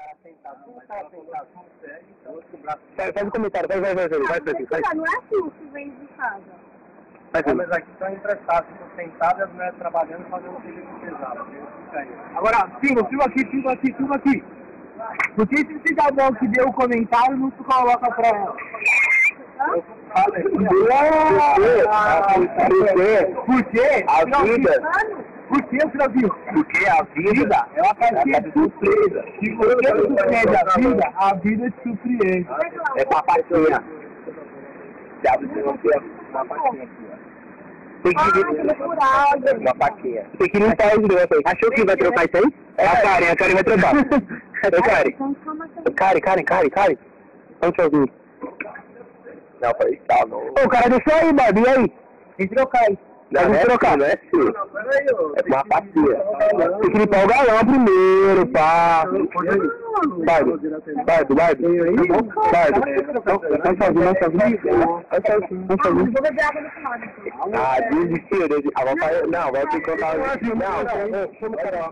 cara sentado, mas ela sentado consegue, outro braço. Faz um comentário, vai, Não é assim que vem de casa. Mas aqui estão emprestados, ficam sentados e as mulheres trabalhando fazendo um serviço pesado. Agora, filma aqui. Porque se você dá bom que deu o comentário, não se coloca pra ela. Por quê? A vida. Por que você não viu? Porque a vida é uma caixinha de surpresa. Se você surpreende a vida te surpreende. É papatinha. Diabo de você, uma patinha aqui, ó. Tem que uma patinha. Tem que limpar os negócios aí. Achou que vai trocar isso aí? É a Karen vai trocar. Ô, Karen. Vamos ouvir. Não, foi tá não. Ô, o cara deixou aí, Barbie, e aí? Tem que trocar aí. Vamos trocar. Não é assim. É com uma patinha. Tem que limpar o galão primeiro, pá. Barbie. Ah, desistiu. Não, vai ter que contar. Não, chama o cara.